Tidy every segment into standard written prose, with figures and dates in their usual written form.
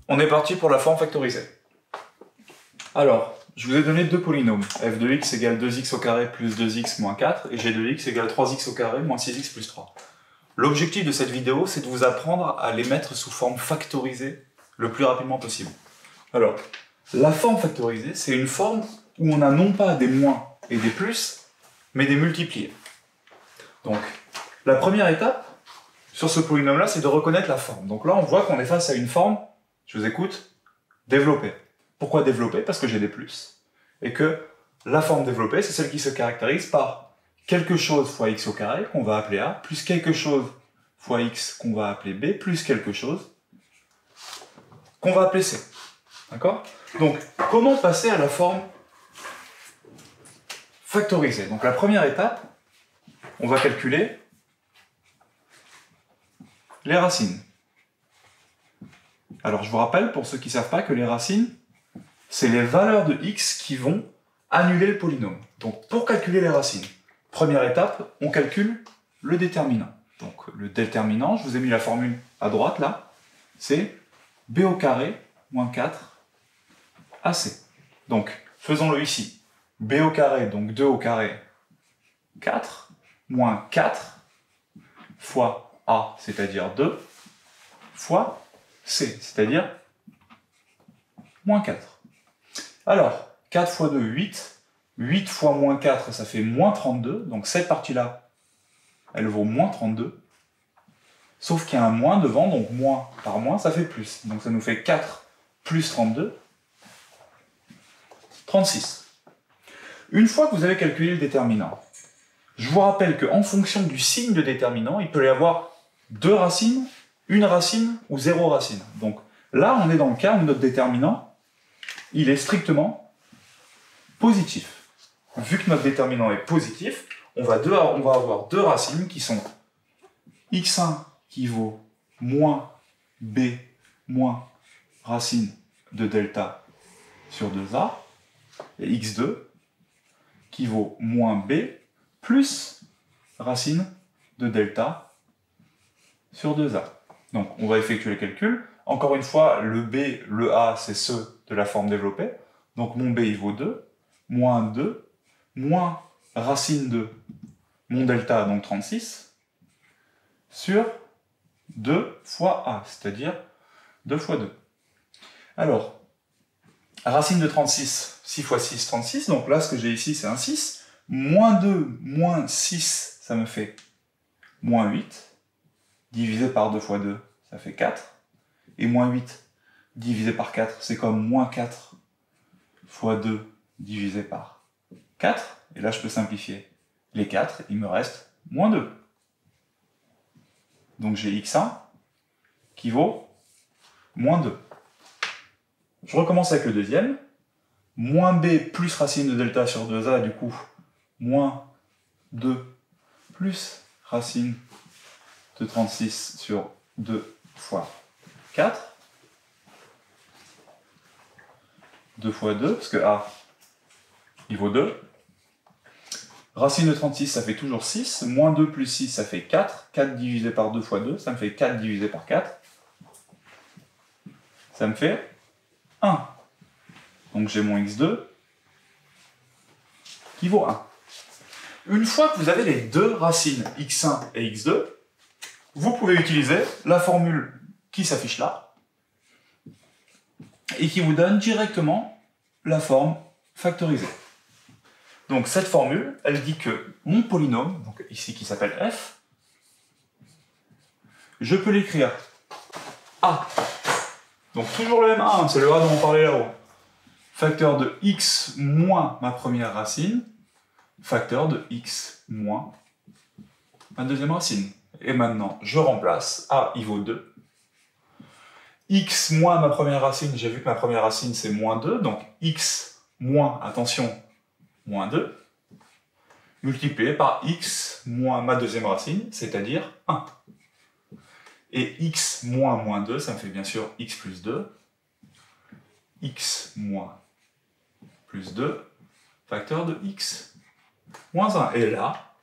On est parti pour la forme factorisée. Alors, je vous ai donné deux polynômes. f de x égale 2x au carré plus 2x moins 4 et g de x égale 3x au carré moins 6x plus 3. L'objectif de cette vidéo, c'est de vous apprendre à les mettre sous forme factorisée le plus rapidement possible. Alors, la forme factorisée, c'est une forme où on a non pas des moins et des plus, mais des multipliés. Donc, la première étape sur ce polynôme-là, c'est de reconnaître la forme. Donc là, on voit qu'on est face à une forme, je vous écoute, développée. Pourquoi développée? Parce que j'ai des plus. Et que la forme développée, c'est celle qui se caractérise par quelque chose fois x au carré, qu'on va appeler a, plus quelque chose fois x, qu'on va appeler b, plus quelque chose, qu'on va appeler c. D'accord? Donc, comment passer à la forme factorisée? Donc la première étape, on va calculer les racines. Alors je vous rappelle, pour ceux qui ne savent pas, que les racines, c'est les valeurs de x qui vont annuler le polynôme. Donc pour calculer les racines, première étape, on calcule le déterminant. Donc le déterminant, je vous ai mis la formule à droite là, c'est b au carré moins 4 ac. Donc faisons-le ici. b au carré, donc 2 au carré, 4, moins 4 fois a, c'est-à-dire 2, fois c, c'est-à-dire moins 4. Alors, 4 fois 2, 8. 8 fois moins 4, ça fait moins 32. Donc cette partie-là, elle vaut moins 32. Sauf qu'il y a un moins devant, donc moins par moins, ça fait plus. Donc ça nous fait 4 plus 32, 36. Une fois que vous avez calculé le déterminant, je vous rappelle qu'en fonction du signe de déterminant, il peut y avoir deux racines, une racine ou zéro racine. Donc là, on est dans le cas où notre déterminant, il est strictement positif. Vu que notre déterminant est positif, on va avoir deux racines qui sont x1 qui vaut moins b moins racine de delta sur 2a, et x2 qui vaut moins b plus racine de delta sur 2a. Donc on va effectuer le calcul. Encore une fois, le b, le a, c'est ceux de la forme développée. Donc mon b, il vaut 2, moins 2, moins racine de mon delta, donc 36, sur 2 fois a, c'est-à-dire 2 fois 2. Alors, racine de 36, 6 fois 6, 36. Donc là, ce que j'ai ici, c'est un 6. Moins 2, moins 6, ça me fait moins 8. Divisé par 2 fois 2, ça fait 4. Et moins 8 divisé par 4, c'est comme moins 4 fois 2 divisé par 4. Et là, je peux simplifier les 4. Il me reste moins 2. Donc j'ai x1 qui vaut moins 2. Je recommence avec le deuxième. Moins b plus racine de delta sur 2a, du coup, moins 2 plus racine de 36 sur 2 fois 4. 2 fois 2, parce que a, il vaut 2. Racine de 36, ça fait toujours 6. Moins 2 plus 6, ça fait 4. 4 divisé par 2 fois 2, ça me fait 4 divisé par 4. Ça me fait 1. Donc j'ai mon x2 qui vaut 1. Une fois que vous avez les deux racines x1 et x2, vous pouvez utiliser la formule qui s'affiche là et qui vous donne directement la forme factorisée. Donc cette formule, elle dit que mon polynôme, donc ici qui s'appelle f, je peux l'écrire a. Donc toujours le même a, c'est le a dont on parlait là-haut. Facteur de x moins ma première racine, facteur de x moins ma deuxième racine. Et maintenant, je remplace. A, il vaut 2. X moins ma première racine, j'ai vu que ma première racine c'est moins 2, donc x moins, attention, moins 2, multiplié par x moins ma deuxième racine, c'est-à-dire 1. Et x moins moins 2, ça me fait bien sûr x plus 2. X moins plus 2, facteur de x moins 1. Et là,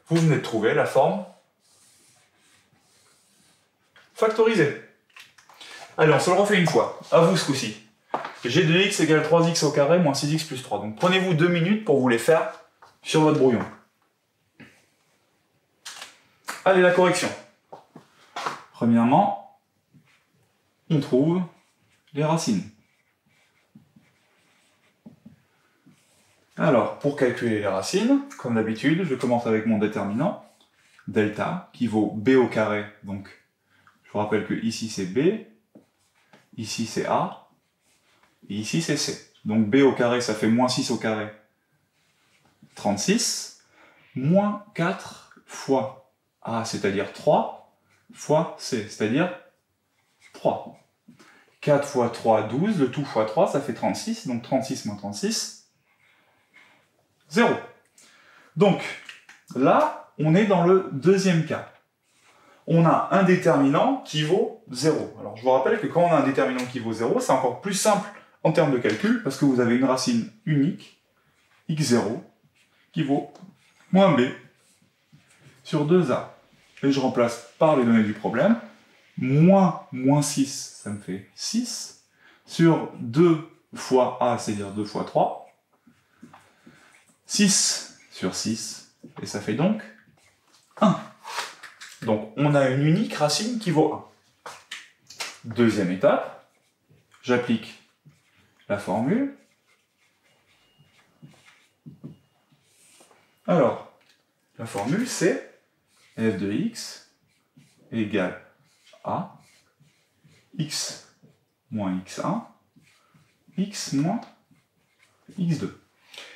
vous venez de trouver la forme factorisée. Allez, on se le refait une fois. À vous ce coup-ci. G de x égale 3x au carré moins 6x plus 3. Donc prenez-vous 2 minutes pour vous les faire sur votre brouillon. Allez, la correction. Premièrement, on trouve les racines. Alors, pour calculer les racines, comme d'habitude, je commence avec mon déterminant, delta, qui vaut b au carré. Donc, je vous rappelle que ici c'est b, ici c'est a, et ici c'est c. Donc b au carré, ça fait moins 6 au carré, 36, moins 4 fois a, c'est-à-dire 3, fois c, c'est-à-dire 3. 4 fois 3, 12, le tout fois 3, ça fait 36, donc 36 moins 36, 0. Donc, là, on est dans le deuxième cas. On a un déterminant qui vaut 0. Alors, je vous rappelle que quand on a un déterminant qui vaut 0, c'est encore plus simple en termes de calcul, parce que vous avez une racine unique, x0, qui vaut moins b sur 2a. Et je remplace par les données du problème. Moins 6, ça me fait 6, sur 2 fois a, c'est-à-dire 2 fois 3. 6 sur 6, et ça fait donc 1. Donc on a une unique racine qui vaut 1. Deuxième étape, j'applique la formule. Alors, la formule c'est f de x égale a, x moins x1, x moins x2.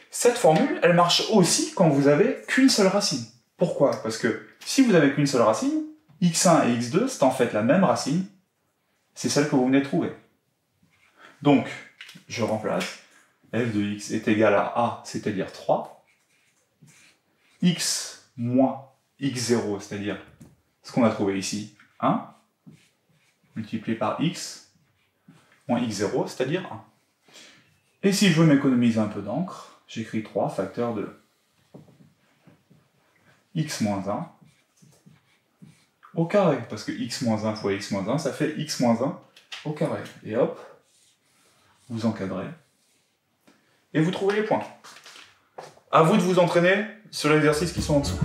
Cette formule, elle marche aussi quand vous avez qu'une seule racine. Pourquoi? Parce que si vous avez qu'une seule racine, x1 et x2, c'est en fait la même racine, c'est celle que vous venez de trouver. Donc, je remplace, f de x est égal à a, c'est-à-dire 3, x moins x0, c'est-à-dire ce qu'on a trouvé ici, 1, multiplié par x moins x0, c'est-à-dire 1. Et si je veux m'économiser un peu d'encre, j'écris 3 facteur de x moins 1 au carré, parce que x moins 1 fois x moins 1, ça fait x moins 1 au carré. Et hop, vous encadrez, et vous trouvez les points. À vous de vous entraîner sur les exercices qui sont en dessous.